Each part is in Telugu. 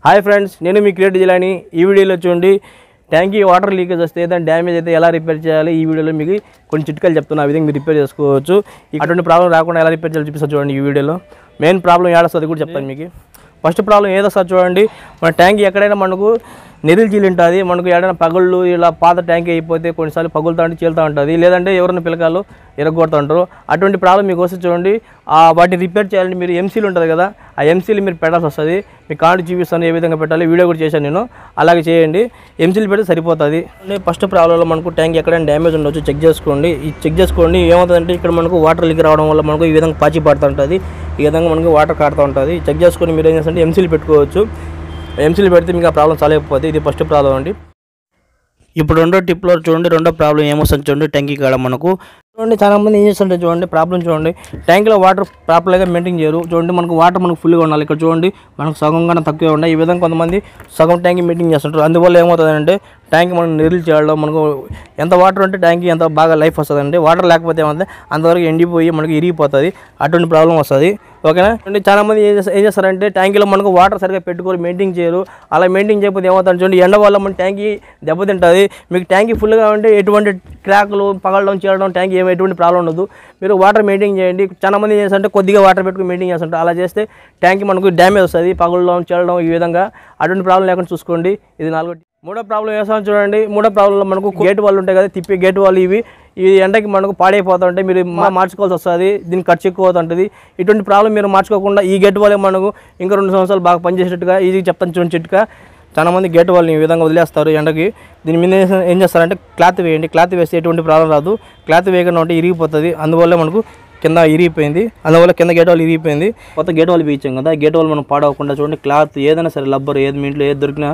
హాయ్ ఫ్రెండ్స్, నేను మీ క్రియేట్ జిలాని. ఈ వీడియోలో చూడండి, ట్యాంకీ వాటర్ లీకేజ్ వస్తే ఏదైనా డ్యామేజ్ అయితే ఎలా రిపేర్ చేయాలి. ఈ వీడియోలో మీకు కొన్ని చిట్కాలు చెప్తున్నా, ఆ విధంగా మీరు రిపేర్ చేసుకోవచ్చు. అటువంటి ప్రాబ్లం రాకుండా ఎలా రిపేర్ చేయాలో చూపిస్తాను చూడండి. ఈ వీడియోలో మెయిన్ ప్రాబ్లం ఏడొస్తుంది కూడా చెప్తాను మీకు. ఫస్ట్ ప్రాబ్లం ఏదొస్తుంది చూడండి, మన ట్యాంక్ ఎక్కడైనా మనకు నెరిల్ చీలు ఉంటుంది. మనకు ఏదైనా పగుళ్ళు ఇలా పాత ట్యాంక్ అయిపోతే కొన్నిసార్లు పగులుతూ ఉంటే చీలుతూ ఉంటుంది, లేదంటే ఎవరైనా పిల్లకాయలు ఎరగొడుతూ ఉంటారు. అటువంటి ప్రాబ్లం మీకు వస్తే చూడండి, వాటిని రిపేర్ చేయాలంటే మీరు ఎంసీలు ఉంటుంది కదా, ఆ ఎంసీలు మీరు పెట్టాల్సి వస్తుంది. మీ కార్డు చూపిస్తాను ఏ విధంగా పెట్టాలి, వీడియో కూడా చేశాను నేను. అలాగే చేయండి, ఎంసీలు పెడితే సరిపోతుంది. ఫస్ట్ ప్రాబ్లంలో మనకు ట్యాంక్ ఎక్కడైనా డ్యామేజ్ ఉండొచ్చు, చెక్ చేసుకోండి. ఈ చెక్ చేసుకోండి ఏమవుతుందంటే, ఇక్కడ మనకు వాటర్ లీక్ రావడం వల్ల మనకు ఈ విధంగా పాచి పడుతూ ఉంటుంది, ఈ విధంగా మనకు వాటర్ కాడుతూ ఉంటుంది. చెక్ చేసుకొని మీరు ఏం చేస్తారంటే ఎంసీలు పెట్టుకోవచ్చు. ఎంసీలు పెడితే మీకు ఆ ప్రాబ్లం సాల్వ్ అయిపోతుంది. ఇది ఫస్ట్ ప్రాబ్లం అండి. ఇప్పుడు రెండో టిప్లో చూడండి, రెండో ప్రాబ్లం ఏమొస్తుంది చూడండి, ట్యాంకీ కాడ మనకు చూడండి చాలా మంది ఏం చేస్తుంటే చూడండి, ప్రాబ్లం చూడండి, ట్యాంక్లో వాటర్ ప్రాపర్గా మెయింటైన్ చేయరు. చూడండి మనకు వాటర్ మనకు ఫుల్గా ఉండాలి. ఇక్కడ చూడండి మనకు సగం కన్నా తక్కువే ఉండాలి. ఈ విధంగా కొంతమంది సగం ట్యాంకీ మెయింటైన్ చేస్తుంటారు. అందువల్ల ఏమవుతుందంటే ట్యాంక్ మనం నిరిల్ చేయడం, మనకు ఎంత వాటర్ ఉంటే ట్యాంకీ ఎంత బాగా లైఫ్ వస్తుందండి. వాటర్ లేకపోతే ఏమంటే అంతవరకు ఎండిపోయి మనకు ఇరిగిపోతుంది. అటువంటి ప్రాబ్లం వస్తుంది. ఓకేనా అండి. చాలామంది ఏం చేస్తారంటే ట్యాంకీలో మనకు వాటర్ సరిగ్గా పెట్టుకొని మెయింటైన్ చేయరు. అలా మెయింటైన్ చేయకపోతే ఏమవుతుంది చూడండి, ఎండ వల్ల మన ట్యాంకీ దెబ్బతింటుంది. మీకు ట్యాంకీ ఫుల్గా ఉంటే ఎటువంటి క్రాక్లు పగలడం చేయడం ట్యాంకీ ఎటువంటి ప్రాబ్లం ఉండదు. మీరు వాటర్ మెయింటైన్ చేయండి. చాలామంది ఏం చేస్తారంటే కొద్దిగా వాటర్ పెట్టుకుని మెయింటైన్ చేస్తుంటారు. అలా చేస్తే ట్యాంకీ మనకు డ్యామేజ్ వస్తుంది, పగలడం చేయడం ఈ విధంగా. అటువంటి ప్రాబ్లం లేకుండా చూసుకోండి. ఇది నాలుగో. మూడో ప్రాబ్లం వేస్తాను చూడండి. మూడో ప్రాబ్లంలో మనకు గేట్ వాళ్ళు ఉంటాయి కదా, తిప్పే గేట్ వాళ్ళు ఈ ఎండకి మనకు పాడైపోతూ ఉంటాయి. మీరు మార్చుకోవాల్సి వస్తుంది, దీనికి ఖర్చు ఎక్కువ అవుతుంటుంది. ఇటువంటి ప్రాబ్లం మీరు మార్చుకోకుండా ఈ గేట్ వాళ్ళే మనకు ఇంకా 2 సంవత్సరాలు బాగా పనిచేసేట్టుగా ఈజీగా చెప్తాను చూడండి చిట్కా. చాలామంది గేట్ వాళ్ళని ఈ విధంగా వదిలేస్తారు ఎండకి. దీని మీద ఏం చేస్తారంటే క్లాత్ వేయండి. క్లాత్ వేస్తే ఎటువంటి ప్రాబ్లం రాదు. క్లాత్ వేయకుండా ఉంటే ఇరిగిపోతుంది. అందువల్ల మనకు కింద ఇరిగిపోయింది, అందువల్ల కింద గేట్ వాళ్ళు ఇరిగిపోయింది. కొత్త గేట్ వాళ్ళు పీయించాం కదా, గేట్ వాళ్ళు మనం పాడవకుండా చూడండి, క్లాత్ ఏదైనా సరే రబ్బర్ ఏది మీ ఇంట్లో ఏది దొరికినా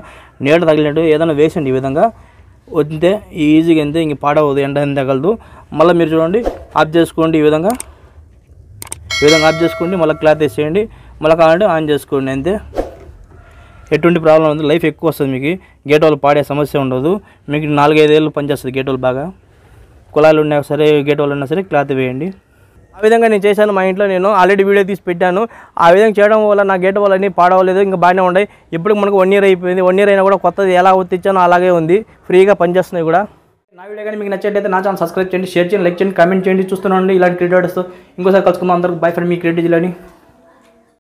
నీడ తగిలినట్టు ఏదైనా వేసండి. ఈ విధంగా వద్దే ఈజీగా అంతే, ఇంక పాడవద్దు, ఎండ ఎంత తగలదు. మళ్ళీ మీరు చూడండి ఆఫ్ చేసుకోండి. ఈ విధంగా ఆఫ్ చేసుకోండి, మళ్ళీ క్లాత్ వేసేయండి, మళ్ళీ కావాలంటే ఆన్ చేసుకోండి. అంతే, ఎటువంటి ప్రాబ్లం ఉంది. లైఫ్ ఎక్కువ వస్తుంది మీకు. గేట్ వాళ్ళు పాడే సమస్య ఉండదు. మీకు 4-5 ఏళ్ళు పనిచేస్తుంది గేట్ వాళ్ళు బాగా. కుళాయిలు ఉన్నా సరే, గేట్ వాళ్ళు ఉన్నా సరే క్లాత్ వేయండి. ఆ విధంగా నేను చేశాను. మా ఇంట్లో నేను ఆల్రెడీ వీడియో తీసి పెట్టాను. ఆ విధంగా చేయడం వల్ల నా గేట్ వాళ్ళని పాడవలేదు, ఇంకా బాగానే ఉన్నాయి. ఇప్పుడు మనకు 1 ఇయర్ అయిపోయింది. 1 ఇయర్ అయినా కూడా కొత్తది ఎలా తెచ్చానో అలాగే ఉంది, ఫ్రీగా పనిచేస్తున్నాయి కూడా. నా వీడియో కానీ మీకు నచ్చినట్లయితే నా ఛానల్ సబ్స్క్రైబ్ చేయండి, షేర్ చేయండి, లైక్ చేయండి, కామెంట్ చేయండి. చూస్తున్నాండి ఇలాంటి క్రియేటర్స్. ఇంకోసారి కలుసుకుందాం. అందరికి by friend, me create Jilani.